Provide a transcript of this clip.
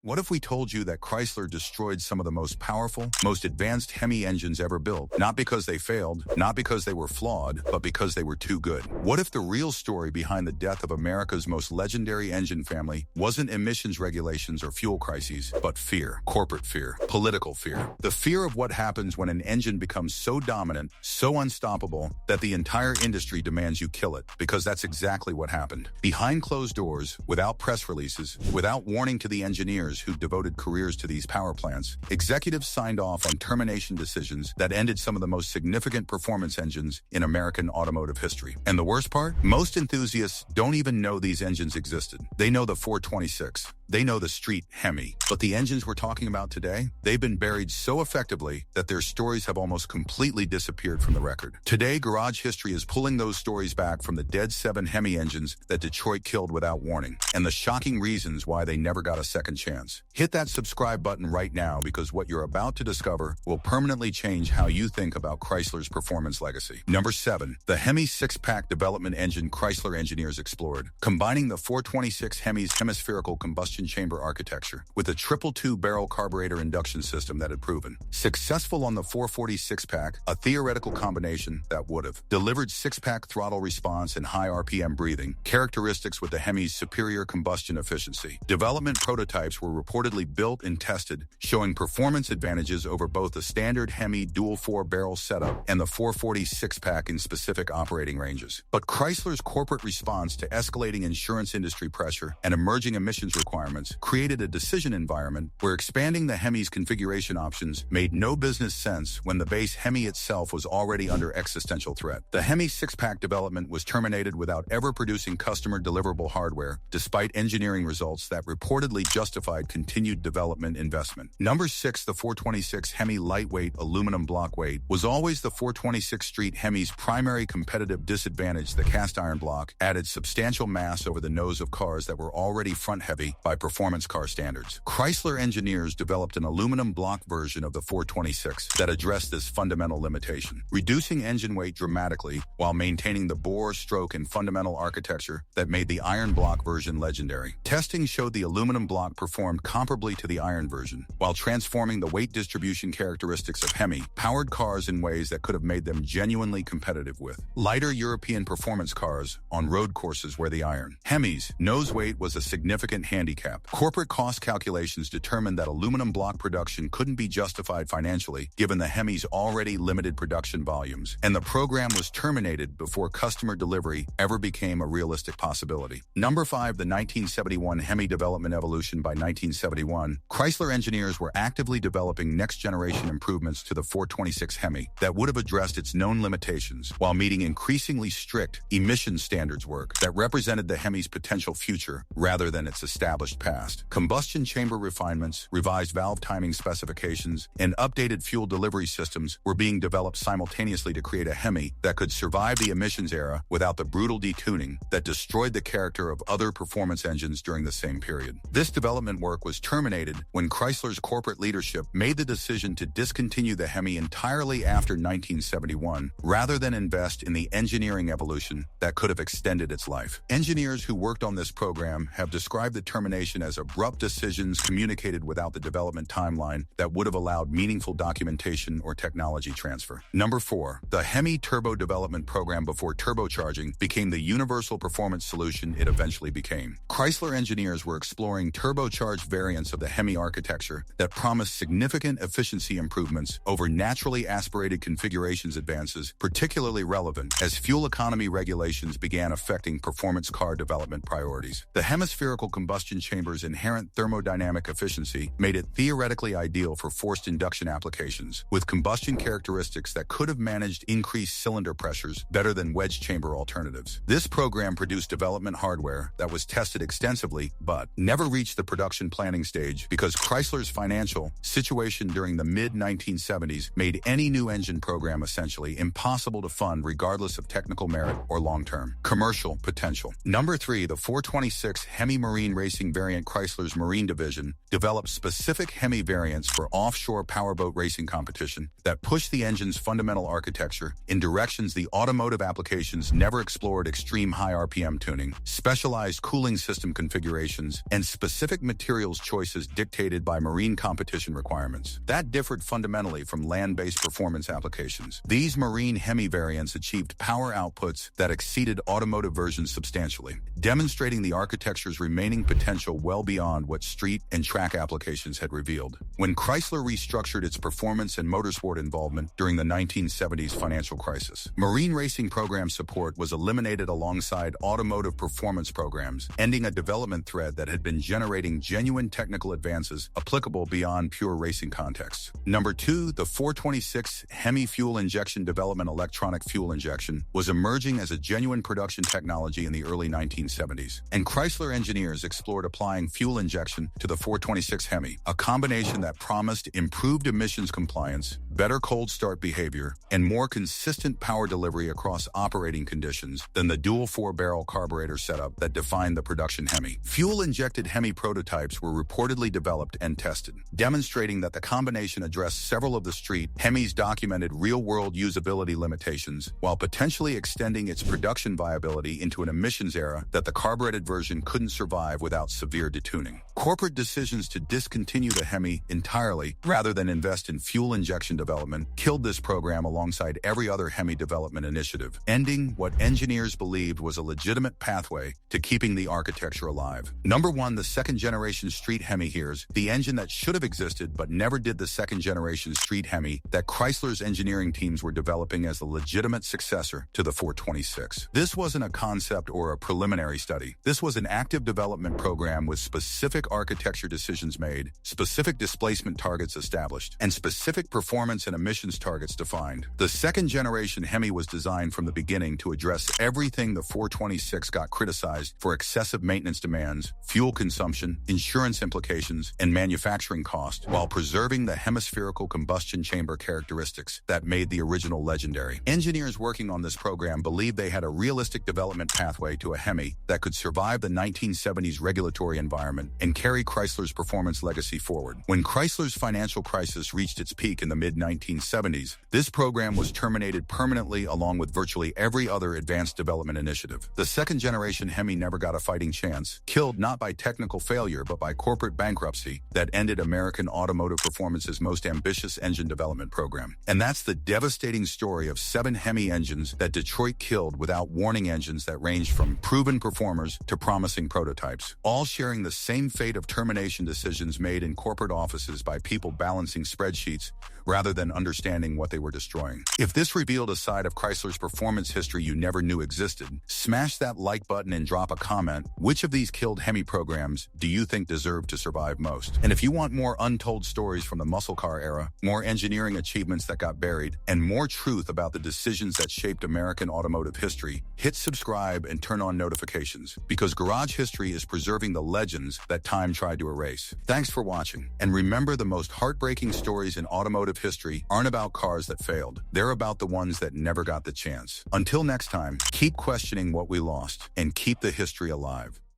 What if we told you that Chrysler destroyed some of the most powerful, most advanced HEMI engines ever built, not because they failed, not because they were flawed, but because they were too good? What if the real story behind the death of America's most legendary engine family wasn't emissions regulations or fuel crises, but fear, corporate fear, political fear? The fear of what happens when an engine becomes so dominant, so unstoppable, that the entire industry demands you kill it, because that's exactly what happened. Behind closed doors, without press releases, without warning to the engineers who devoted careers to these power plants, executives signed off on termination decisions that ended some of the most significant performance engines in American automotive history. And the worst part? Most enthusiasts don't even know these engines existed. They know the 426. They know the street HEMI. But the engines we're talking about today, they've been buried so effectively that their stories have almost completely disappeared from the record. Today, Garage History is pulling those stories back from the dead 7 HEMI engines that Detroit killed without warning, and the shocking reasons why they never got a second chance. Hit that subscribe button right now, because what you're about to discover will permanently change how you think about Chrysler's performance legacy. Number 7. The HEMI 6-pack development engine Chrysler engineers explored, combining the 426 HEMI's hemispherical combustion chamber architecture with a triple 2-barrel carburetor induction system that had proven successful on the 446-pack, a theoretical combination that would have delivered 6-pack throttle response and high RPM breathing, characteristics with the HEMI's superior combustion efficiency. Development prototypes were reportedly built and tested, showing performance advantages over both the standard HEMI dual 4-barrel setup and the 446-pack in specific operating ranges. But Chrysler's corporate response to escalating insurance industry pressure and emerging emissions requirements created a decision environment where expanding the HEMI's configuration options made no business sense when the base HEMI itself was already under existential threat. The HEMI 6-pack development was terminated without ever producing customer deliverable hardware, despite engineering results that reportedly justified continued development investment. Number 6. The 426 HEMI lightweight aluminum block weight was always the 426 Street HEMI's primary competitive disadvantage. The cast iron block added substantial mass over the nose of cars that were already front-heavy by performance car standards. Chrysler engineers developed an aluminum block version of the 426 that addressed this fundamental limitation, reducing engine weight dramatically while maintaining the bore, stroke, and fundamental architecture that made the iron block version legendary. Testing showed the aluminum block performed comparably to the iron version, while transforming the weight distribution characteristics of HEMI-powered cars in ways that could have made them genuinely competitive with lighter European performance cars on road courses where the iron HEMI's nose weight was a significant handicap. Corporate cost calculations determined that aluminum block production couldn't be justified financially given the HEMI's already limited production volumes, and the program was terminated before customer delivery ever became a realistic possibility. Number 5. The 1971 HEMI development evolution. By 1971, Chrysler engineers were actively developing next-generation improvements to the 426 HEMI that would have addressed its known limitations while meeting increasingly strict emission standards work that represented the HEMI's potential future rather than its established past. Combustion chamber refinements, revised valve timing specifications, and updated fuel delivery systems were being developed simultaneously to create a HEMI that could survive the emissions era without the brutal detuning that destroyed the character of other performance engines during the same period. This development work was terminated when Chrysler's corporate leadership made the decision to discontinue the HEMI entirely after 1971, rather than invest in the engineering evolution that could have extended its life. Engineers who worked on this program have described the termination as abrupt decisions communicated without the development timeline that would have allowed meaningful documentation or technology transfer. Number 4. The HEMI turbo development program before turbocharging became the universal performance solution it eventually became. Chrysler engineers were exploring turbocharged variants of the HEMI architecture that promised significant efficiency improvements over naturally aspirated configurations. Advances particularly relevant as fuel economy regulations began affecting performance car development priorities. The hemispherical combustion chamber's inherent thermodynamic efficiency made it theoretically ideal for forced induction applications, with combustion characteristics that could have managed increased cylinder pressures better than wedge chamber alternatives. This program produced development hardware that was tested extensively but never reached the production planning stage because Chrysler's financial situation during the mid-1970s made any new engine program essentially impossible to fund regardless of technical merit or long-term commercial potential. Number 3. The 426 HEMI marine racing variant. Chrysler's Marine Division developed specific HEMI variants for offshore powerboat racing competition that pushed the engine's fundamental architecture in directions the automotive applications never explored: extreme high RPM tuning, specialized cooling system configurations, and specific materials choices dictated by marine competition requirements that differed fundamentally from land-based performance applications. These marine HEMI variants achieved power outputs that exceeded automotive versions substantially, demonstrating the architecture's remaining potential well beyond what street and track applications had revealed. When Chrysler restructured its performance and motorsport involvement during the 1970s financial crisis, marine racing program support was eliminated alongside automotive performance programs, ending a development thread that had been generating genuine technical advances applicable beyond pure racing contexts. Number 2, the 426 HEMI fuel injection development. Electronic fuel injection was emerging as a genuine production technology in the early 1970s, and Chrysler engineers explored applying fuel injection to the 426 HEMI, a combination that promised improved emissions compliance, better cold start behavior, and more consistent power delivery across operating conditions than the dual 4-barrel carburetor setup that defined the production HEMI. Fuel-injected HEMI prototypes were reportedly developed and tested, demonstrating that the combination addressed several of the street HEMI's documented real-world usability limitations, while potentially extending its production viability into an emissions era that the carbureted version couldn't survive without severe detuning. Corporate decisions to discontinue the HEMI entirely, rather than invest in fuel injection development, killed this program alongside every other HEMI development initiative, ending what engineers believed was a legitimate pathway to keeping the architecture alive. Number 1, the second-generation street HEMI. Here's the engine that should have existed but never did: the second-generation street HEMI that Chrysler's engineering teams were developing as the legitimate successor to the 426. This wasn't a concept or a preliminary study. This was an active development program with specific architecture decisions made, specific displacement targets established, and specific performance and emissions targets defined. The second-generation HEMI was designed from the beginning to address everything the 426 got criticized for: excessive maintenance demands, fuel consumption, insurance implications, and manufacturing cost, while preserving the hemispherical combustion chamber characteristics that made the original legendary. Engineers working on this program believed they had a realistic development pathway to a HEMI that could survive the 1970s regulatory environment and carry Chrysler's performance legacy forward. When Chrysler's financial crisis reached its peak in the mid-1970s, this program was terminated permanently along with virtually every other advanced development initiative. The second-generation HEMI never got a fighting chance, killed not by technical failure but by corporate bankruptcy that ended American automotive performance's most ambitious engine development program. And that's the devastating story of 7 HEMI engines that Detroit killed without warning. Engines that ranged from proven performers to promising prototypes, all sharing the same fate of termination decisions made in corporate offices by people balancing spreadsheets rather than understanding what they were destroying. If this revealed a side of Chrysler's performance history you never knew existed, smash that like button and drop a comment. Which of these killed HEMI programs do you think deserve to survive most? And if you want more untold stories from the muscle car era, more engineering achievements that got buried, and more truth about the decisions that shaped American automotive history, hit subscribe and turn on notifications, because Garage History is preserving the legends that time tried to erase. Thanks for watching, and remember, the most heartbreaking stories in automotive history aren't about cars that failed. They're about the ones that never got the chance. Until next time, keep questioning what we lost and keep the history alive.